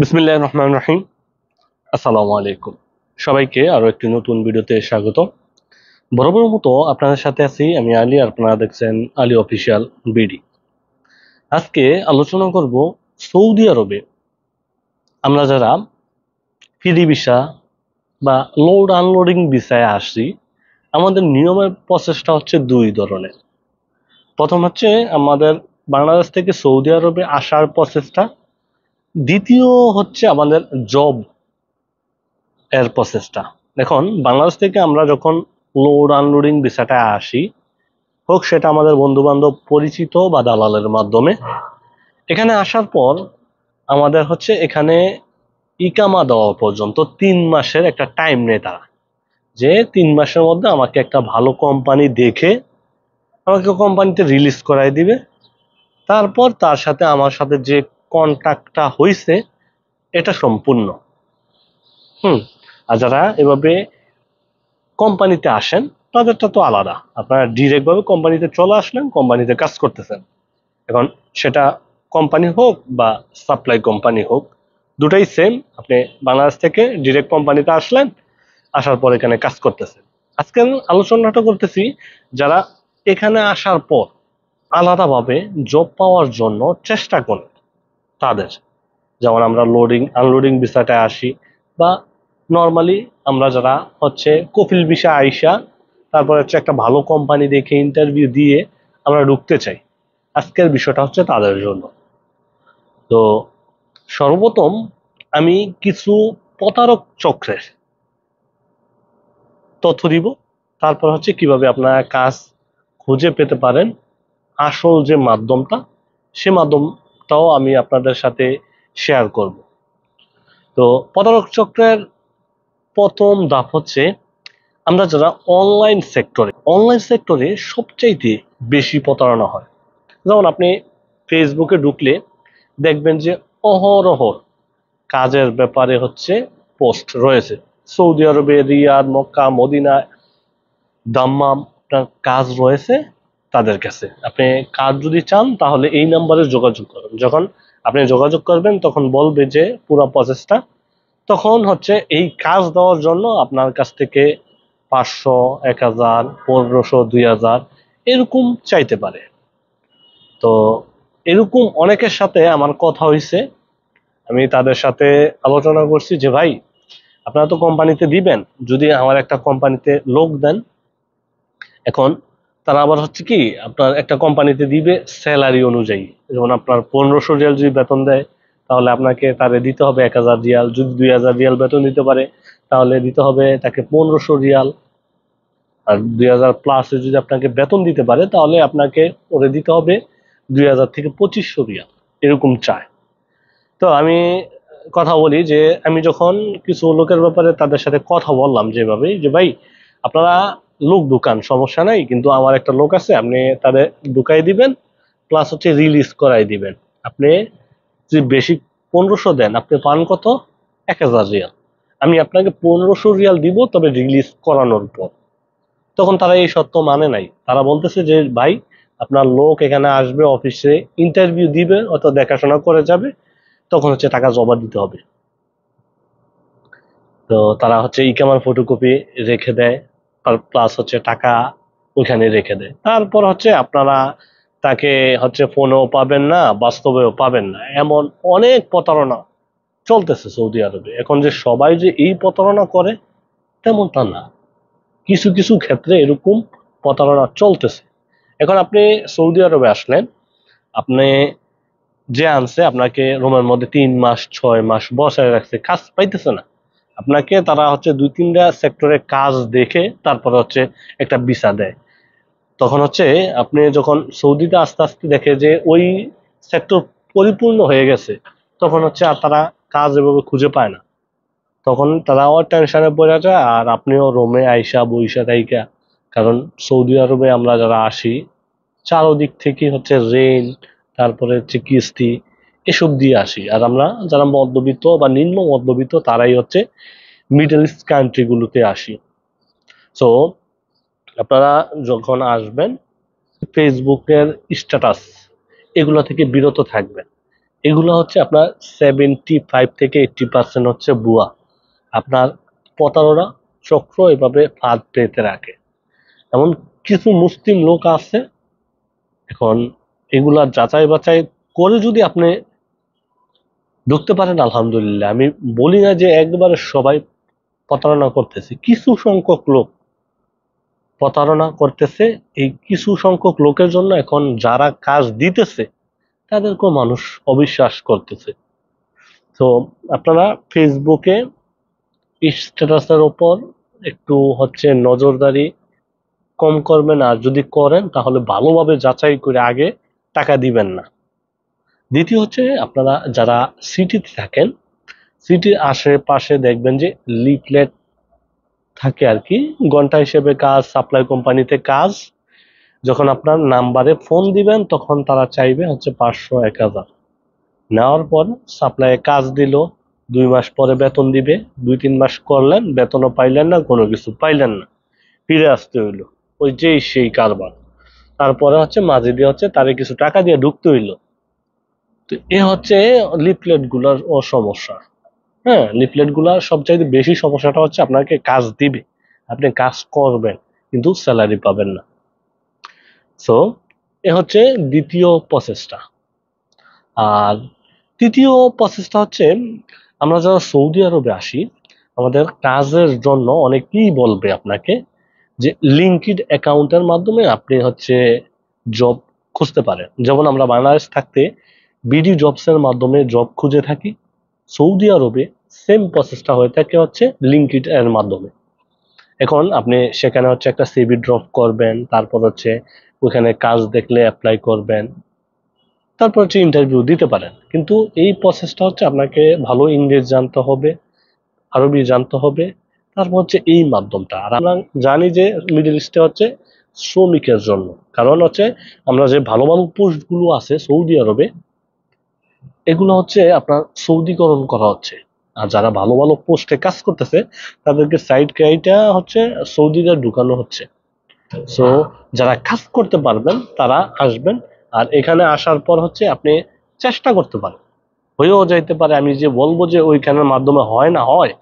বিসমিল্লাহির রহমানির রহিম। আসসালামু আলাইকুম। সবাইকে আরো একটি নতুন ভিডিওতে স্বাগত। বরাবর মতো আপনাদের সাথে আছি আমি আলী, আর আপনারা দেখছেন আলী অফিসিয়াল বিডি। আজকে আলোচনা করব সৌদি আরবে আমরা যারা ফ্রি ভিসা বা লোড আনলোডিং ভিসায় আসি, আমাদের নিয়মের প্রসেসটা হচ্ছে দুই ধরনের। প্রথম হচ্ছে আমাদের বাংলাদেশ থেকে সৌদি আরবে আসার প্রসেসটা, দ্বিতীয় হচ্ছে আমাদের জব এর প্রসেসটা। দেখুন, বাংলাদেশ থেকে আমরা যখন লোড আনলোডিং ভিসাটা আসি, হোক সেটা আমাদের বন্ধু বান্ধব, পরিচিত বা দালালের মাধ্যমে, এখানে আসার পর আমাদের হচ্ছে এখানে ইকামা দেওয়া পর্যন্ত 3 মাসের একটা টাইম নেয় তারা, যে 3 মাসের মধ্যে আমাকে একটা ভালো কোম্পানি দেখে আমাকে কোম্পানিতে রিলিজ করাই দিবে। তারপর তার সাথে আমার সাথে যে কন্ট্রাক্টটা হয়েছে এটা সম্পূর্ণ। আর যারা এভাবে কোম্পানিতে আসেন তাদেরটা তো আলাদা, আপনারা ডিরেক্ট ভাবে কোম্পানিতে চলে আসলেন, কোম্পানিতে কাজ করতেছেন। এখন সেটা কোম্পানি হোক বা সাপ্লাই কোম্পানি হোক, দুটাই সেম। আপনি বাংলাদেশ থেকে ডিরেক্ট কোম্পানিতে আসলেন, আসার পর এখানে কাজ করতেছেন। আজকে আলোচনাটা করতেছি যারা এখানে আসার পর আলাদাভাবে জব পাওয়ার জন্য চেষ্টা করেন তাদের। যেমন আমরা লোডিং আনলোডিং ভিসাটা আসি, বা নর্মালি আমরা যারা হচ্ছে কফিল ভিসা আইসা তারপর হচ্ছে একটা ভালো কোম্পানি দেখে ইন্টারভিউ দিয়ে আমরা ঢুকতে চাই, আজকের বিষয়টা হচ্ছে তাদের জন্য। তো সর্বপ্রথম আমি কিছু প্রতারক চক্রের তথ্য দিব, তারপর হচ্ছে কিভাবে আপনারা কাজ খুঁজে পেতে পারেন। আসল যে মাধ্যমটা, সে মাধ্যমটাও আমি আপনাদের সাথে শেয়ার করব। তো প্রতারক চক্রের প্রথম ধাপ হচ্ছে, আমরা যারা অনলাইন সেক্টরে সবচাইতে বেশি প্রতারণা হয়। যেমন আপনি ফেসবুকে ঢুকলে দেখবেন যে অহরহ কাজের ব্যাপারে হচ্ছে পোস্ট রয়েছে। সৌদি আরবে রিয়াদ, মক্কা, মদিনা, দাম্মাম আপনার কাজ রয়েছে তাদের কাছে। আপনি কাজ যদি চান তাহলে এই নাম্বারে যোগাযোগ করুন। যখন আপনি যোগাযোগ করবেন তখন বলবে যে পুরো প্রসেসটা, তখন হচ্ছে এই কাজ দেওয়ার জন্য আপনার কাছ থেকে 500, 1000, 1500, 2000 এরকম চাইতে পারে। তো এরকম অনেকের সাথে আমার কথা হয়েছে, আমি তাদের সাথে আলোচনা করছি যে ভাই, আপনারা তো কোম্পানিতে দিবেন, যদি আমার একটা কোম্পানিতে লোক দেন। এখন তারা আবার হচ্ছে কি, আপনার একটা কোম্পানিতে দিবে স্যালারি অনুযায়ী। যেমন আপনার 1500 রিয়াল যদি বেতন দেয়, তাহলে আপনাকে তারে দিতে হবে 1000 রিয়াল। যদি 2000 রিয়াল বেতন দিতে পারে, তাহলে দিতে হবে তাকে 1500 রিয়াল। আর 2000 প্লাস যদি আপনাকে বেতন দিতে পারে, তাহলে আপনাকে ওরে দিতে হবে 2000 থেকে 2500 রিয়াল, এরকম চায়। তো আমি কথা বলি যে, আমি যখন কিছু লোকের ব্যাপারে তাদের সাথে কথা বললাম যেভাবে, যে ভাই আপনারা লোক ঢুকান, সমস্যা নাই, কিন্তু আমার একটা লোক আছে, আপনি তাদের ঢুকাই দিবেন, প্লাস হচ্ছে রিলিজ করাই দিবেন। আপনি যদি বেশি 1500 দেন, আপনি পান কত? 1000 রিয়াল। আমি আপনাকে 1500 রিয়াল দিব, তবে রিলিজ করানোর পর। তখন তারা এই সত্য মানে নাই, তারা বলতেছে যে ভাই, আপনার লোক এখানে আসবে, অফিসে ইন্টারভিউ দিবে অথবা দেখাশোনা করে যাবে, তখন হচ্ছে টাকা জমা দিতে হবে। তো তারা হচ্ছে ইকামার ফটোকপি রেখে দেয়, প্লাস হচ্ছে টাকা ওইখানে রেখে দেয়। তারপর হচ্ছে আপনারা তাকে হচ্ছে ফোনেও পাবেন না, বাস্তবেও পাবেন না, এমন অনেক প্রতারণা চলতেছে সৌদি আরবে। এখন যে সবাই যে এই প্রতারণা করে তেমনটা না, কিছু কিছু ক্ষেত্রে এরকম প্রতারণা চলতেছে। এখন আপনি সৌদি আরবে আসলেন, আপনি যে আনছে আপনাকে রুমের মধ্যে 3 মাস 6 মাস বসায় রাখছে, কাজ পাইতেছে না। আপনাকে তারা হচ্ছে 2-3টা সেক্টরে কাজ দেখে তারপর হচ্ছে একটা ভিসা দেয়। তখন হচ্ছে আপনি যখন সৌদিতে আস্তে আস্তে দেখে যে ওই সেক্টর পরিপূর্ণ হয়ে গেছে, তখন হচ্ছে আর তারা কাজ এভাবে খুঁজে পায় না। তখন তারাও টেনশনে পড়ে যায়, আর আপনিও রোমে আইসা বইসা থাইকা। কারণ সৌদি আরবে আমরা যারা আসি, চারোদিক থেকে হচ্ছে রেল, তারপরে হচ্ছে কিস্তি, এসব দিয়ে আসি। আর আমরা যারা মধ্যবিত্ত বা নিম্ন মধ্যবিত্ত, তারাই হচ্ছে মিডল ইস্ট কান্ট্রি গুলোতে আসি। সো আপনারা যখন আসবেন, ফেসবুকের স্ট্যাটাস এগুলো থেকে বিরত থাকবেন। এগুলো হচ্ছে আপনার 75 থেকে 80% হচ্ছে ভুয়া। আপনার প্রতারণা চক্র এভাবে ফাঁদ পেতে রাখে। এমন কিছু মুসলিম লোক আছে, এখন এগুলা যাচাই বাছাই করে যদি আপনি ঢুকতে পারেন আলহামদুলিল্লাহ। আমি বলি না যে একবারে সবাই প্রতারণা করতেছে, কিছু সংখ্যক লোক প্রতারণা করতেছে। এই কিছু সংখ্যক লোকের জন্য এখন যারা কাজ দিতেছে তাদেরকেও মানুষ অবিশ্বাস করতেছে। তো আপনারা ফেসবুকে স্ট্যাটাসের উপর একটু হচ্ছে নজরদারি কম করবেন, আর যদি করেন তাহলে ভালোভাবে যাচাই করে আগে টাকা দিবেন না। দ্বিতীয় হচ্ছে, আপনারা যারা সিটিতে থাকেন, সিটির আশেপাশে দেখবেন যে লিফলেট থাকে আর কি, ঘন্টা হিসেবে কাজ, সাপ্লাই কোম্পানিতে কাজ। যখন আপনার নাম্বারে ফোন দিবেন তখন তারা চাইবে হচ্ছে 500-1000 নেওয়ার পর সাপ্লাইয়ে কাজ দিল, 2 মাস পরে বেতন দিবে। 2-3 মাস করলেন, বেতনও পাইলেন না, কোনো কিছু পাইলেন না, ফিরে আসতে হইলো। ওই যেই সেই কারবার। তারপরে হচ্ছে মাঝে দিয়ে হচ্ছে তারে কিছু টাকা দিয়ে ঢুকতে হইলো। তো এ হচ্ছে লিফলেট গুলার সমস্যা। হ্যাঁ, লিফলেট গুলার সবচাইতে বেশি সমস্যাটা হচ্ছে আপনাকে কাজ দিবে, আপনি কাজ করবেন কিন্তু স্যালারি পাবেন না। সো এ হচ্ছে দ্বিতীয় প্রসেসটা। আর তৃতীয় প্রসেসটা হচ্ছে, আমরা যারা সৌদি আরবে আসি, আমাদের কাজের জন্য অনেকেই বলবে আপনাকে যে লিঙ্কড অ্যাকাউন্টের মাধ্যমে আপনি হচ্ছে জব খুঁজতে পারেন। যেমন আমরা বাংলাদেশ থাকতে বিডি জবস এর মাধ্যমে জব খুঁজে থাকি, সৌদি আরবে সেম প্রসেসটা হয়ে থাকে হচ্ছে লিঙ্কড এর মাধ্যমে। এখন আপনি সেখানে হচ্ছে একটা সিভি ড্রপ করবেন, তারপর হচ্ছে ওখানে কাজ দেখলে অ্যাপ্লাই করবেন, তারপর হচ্ছে ইন্টারভিউ দিতে পারেন। কিন্তু এই প্রসেসটা হচ্ছে আপনাকে ভালো ইংরেজি জানতে হবে, আরবি জানতে হবে, তারপর হচ্ছে এই মাধ্যমটা। আর আমরা জানি যে মিডল ইস্টে হচ্ছে শ্রমিকের জন্য, কারণ হচ্ছে আমরা যে ভালো ভালো পোস্ট গুলো আছে সৌদি আরবে, এগুলো হচ্ছে আপনার সৌদিকরণ করা হচ্ছে। আর যারা ভালো ভালো পোস্টে কাজ করতেছে তাদেরকে সাইড ক্রাইটা হচ্ছে সৌদিতে ঢুকানো হচ্ছে। সো যারা কাজ করতে পারবেন তারা আসবেন। আর এখানে আসার পর হচ্ছে আপনি চেষ্টা করতে পারেন, হয়েও যাইতে পারে। আমি যে বলবো যে ওইখানের মাধ্যমে হয় না, হয়,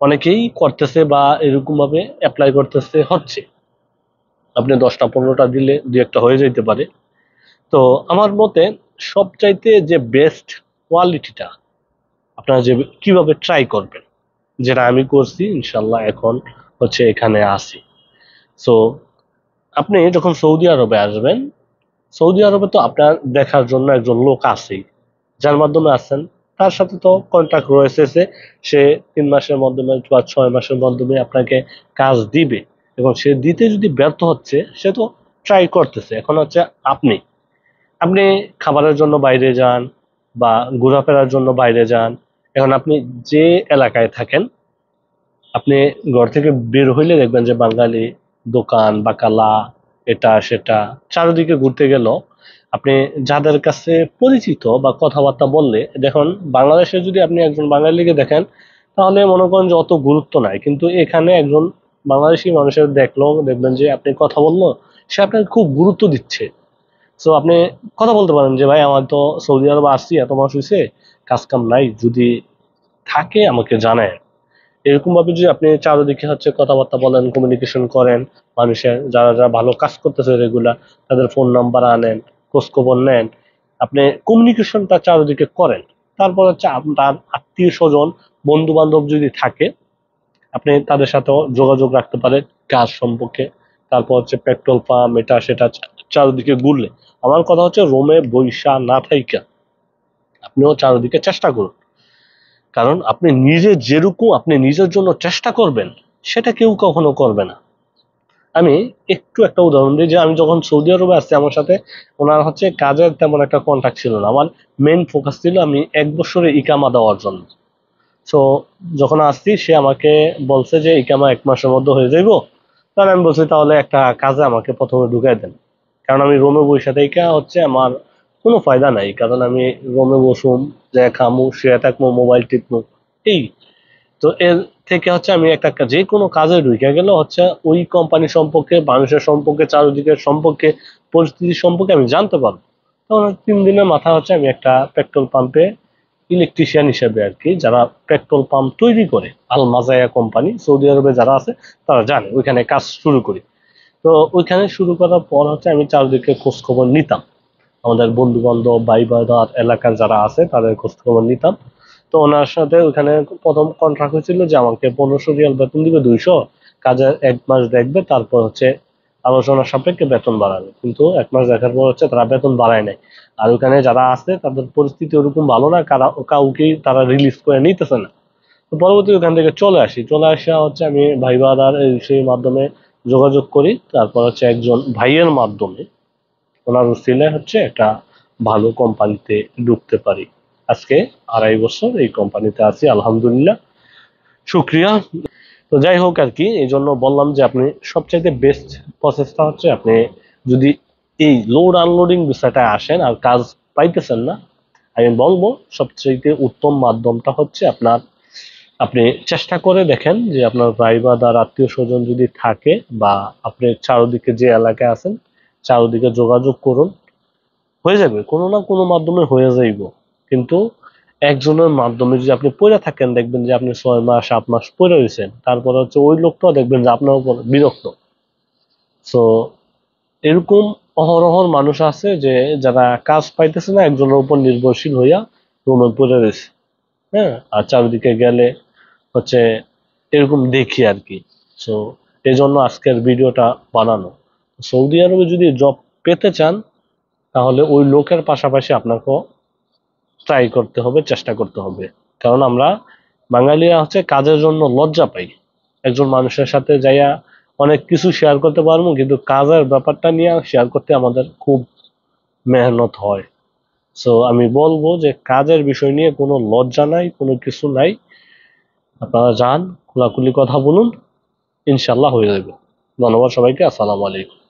অনেকেই করতেছে বা এরকম ভাবে অ্যাপ্লাই করতেছে, হচ্ছে। আপনি 10টা 15টা দিলে 2-1টা হয়ে যাইতে পারে। তো আমার মতে সবচাইতে যে বেস্ট কোয়ালিটিটা আপনারা যে কিভাবে ট্রাই করবেন, যেটা আমি করছি ইনশাল্লাহ, এখন হচ্ছে এখানে আসি। সো আপনি যখন সৌদি আরবে আসবেন, সৌদি আরবে তো আপনার দেখার জন্য একজন লোক আছেই, যার মাধ্যমে আসছেন। তার সাথে তো কন্ট্যাক্ট রয়েছে যে সে 3 মাসের মাধ্যমে বা 6 মাসের মাধ্যমে আপনাকে কাজ দিবে। এবং সে দিতে যদি ব্যর্থ হচ্ছে, সে তো ট্রাই করতেছে। এখন হচ্ছে আপনি আপনি খাবারের জন্য বাইরে যান বা ঘোরাফেরার জন্য বাইরে যান। এখন আপনি যে এলাকায় থাকেন, আপনি ঘর থেকে বের হইলে দেখবেন যে বাঙালি দোকান বাকালা, এটা সেটা, চারিদিকে ঘুরতে গেল আপনি যাদের কাছে পরিচিত বা কথাবার্তা বললে, দেখুন বাংলাদেশে যদি আপনি একজন বাঙালিকে দেখেন তাহলে মনে করেন যে অত গুরুত্ব নাই, কিন্তু এখানে একজন বাংলাদেশি মানুষের দেখলো, দেখবেন যে আপনি কথা বললো, সে আপনাকে খুব গুরুত্ব দিচ্ছে। সো আপনি কথা বলতে পারেন যে ভাই, আমার তো সৌদি আরবে আসছি, এত মাস হয়েছে, কাজ কাম নাই, যদি থাকে আমাকে জানায়। এরকম ভাবে যদি আপনি চারিদিকে হচ্ছে কথাবার্তা বলেন, কমিউনিকেশন করেন, মানুষের যারা যারা ভালো কাজ করতেছে রেগুলার, তাদের ফোন নাম্বার আনেন, খোঁজ খবর নেন, আপনি কমিউনিকেশনটা চারিদিকে করেন। তারপর হচ্ছে আপনার আত্মীয় স্বজন বন্ধু বান্ধব যদি থাকে, আপনি তাদের সাথেও যোগাযোগ রাখতে পারেন কাজ সম্পর্কে। তারপর হচ্ছে পেট্রোল পাম্প, এটা সেটা চারিদিকে ঘুরলে, আমার কথা হচ্ছে রোমে বৈশা না থাইকা আপনিও চারিদিকে চেষ্টা করুন। কারণ আপনি নিজে যেরকম আপনি নিজের জন্য চেষ্টা করবেন, সেটা কেউ কখনো করবে না। আমি একটু একটা উদাহরণ দিই, যে আমি যখন সৌদি আরবে আসছি, আমার সাথে ওনার হচ্ছে কাজের তেমন একটা কন্ট্যাক্ট ছিল না। আমার মেইন ফোকাস ছিল আমি 1 বছরে ইকামা দেওয়ার জন্য। সো যখন আসছি, সে আমাকে বলছে যে ইকামা 1 মাসের মধ্যে হয়ে যাইবো। তাহলে আমি বলছি তাহলে একটা কাজে আমাকে প্রথমে ঢুকাই দেন। কারণ আমি রোমে বসে থেকে হচ্ছে আমার কোনো ফায়দা নাই, কারণ আমি রোমে বসুম, যে খামু, শুয়ে থাকবো, মোবাইল টিপবো, এই। তো এর থেকে হচ্ছে আমি একটা যে কোনো কাজে ঢুকে গেলে হচ্ছে ওই কোম্পানি সম্পর্কে, মানুষের সম্পর্কে, চারিদিকের সম্পর্কে, পরিস্থিতি সম্পর্কে আমি জানতে পারবো। তখন 3 দিনের মাথা হচ্ছে আমি একটা পেট্রোল পাম্পে ইলেকট্রিশিয়ান হিসেবে আর কি, যারা পেট্রোল পাম্প তৈরি করে, আল মাজায়া কোম্পানি সৌদি আরবে যারা আছে তারা জানে, ওইখানে কাজ শুরু করি। তো ওইখানে শুরু করার পর হচ্ছে আমি চারদিকে খোঁজ খবর নিতাম, আমাদের বন্ধু বান্ধব ভাই বাজার এলাকার যারা আছে তাদের খোঁজ খবর নিতাম। তো ওনার সাথে ওখানে প্রথম কন্ট্রাক্ট হয়েছিল যে আমাকে 1500 রিয়াল বেতন দিবে, 200 কাজের 1 মাস দেখবে, তারপর হচ্ছে আলোচনা সাপেক্ষে বেতন বাড়াবে। কিন্তু 1 মাস দেখার পর হচ্ছে তারা বেতন বাড়ায় নাই। আর ওখানে যারা আছে তাদের পরিস্থিতি ওরকম ভালো না, কাউকেই তারা রিলিজ করে নিতেছে না। তো পরবর্তী ওখান থেকে চলে আসা হচ্ছে আমি ভাই বাদার সেই মাধ্যমে যোগাযোগ করি। তারপর হচ্ছে একজন ভাইয়ের মাধ্যমে, ওনার উসিলে হচ্ছে একটা ভালো কোম্পানিতে ঢুকতে পারি। আজকে 2.5 বছর এই কোম্পানিতে আছি, আলহামদুলিল্লাহ, শুক্রিয়া। তো যাই হোক আর কি, এই জন্য বললাম যে আপনি সবচাইতে বেস্ট প্রসেসটা হচ্ছে আপনি যদি এই লোড আনলোডিং বিষয়টা আসেন আর কাজ পাইতেছেন না, আমি বলবো সবচাইতে উত্তম মাধ্যমটা হচ্ছে আপনি চেষ্টা করে দেখেন যে আপনার ভাই বা তার আত্মীয় স্বজন যদি থাকে, বা আপনি চারদিকে যে এলাকায় আছেন চারদিকে যোগাযোগ করুন, হয়ে যাবে, কোনো না কোনো মাধ্যমে হয়ে যাইব। কিন্তু একজনের মাধ্যমে যদি আপনি পড়ে থাকেন, দেখবেন যে আপনি 6 মাস 7 মাস পড়ে রয়েছেন, তারপরে হচ্ছে ওই লোকটাও দেখবেন যে আপনার উপর বিরক্ত। তো এরকম অহরহ মানুষ আছে যে যারা কাজ পাইতেছে না, একজনের উপর নির্ভরশীল হইয়া রুমে পড়ে রয়েছে। হ্যাঁ, আর চারিদিকে গেলে হচ্ছে এরকম দেখি আর কি। তো এই জন্য আজকের ভিডিওটা বানানো। সৌদি আরবে যদি জব পেতে চান, তাহলে ওই লোকের পাশাপাশি আপনাকেও ট্রাই করতে হবে, চেষ্টা করতে হবে। কারণ আমরা বাঙালিরা হচ্ছে কাজের জন্য লজ্জা পাই। একজন মানুষের সাথে যাইয়া অনেক কিছু শেয়ার করতে পারবো, কিন্তু কাজের ব্যাপারটা নিয়ে শেয়ার করতে আমাদের খুব মেহনত হয়। সো আমি বলবো যে কাজের বিষয় নিয়ে কোনো লজ্জা নাই, কোনো কিছু নাই, আপনারা যান, খোলাখুলি কথা বলুন, ইনশাল্লাহ হয়ে যাবে। ধন্যবাদ সবাইকে, আসসালামু আলাইকুম।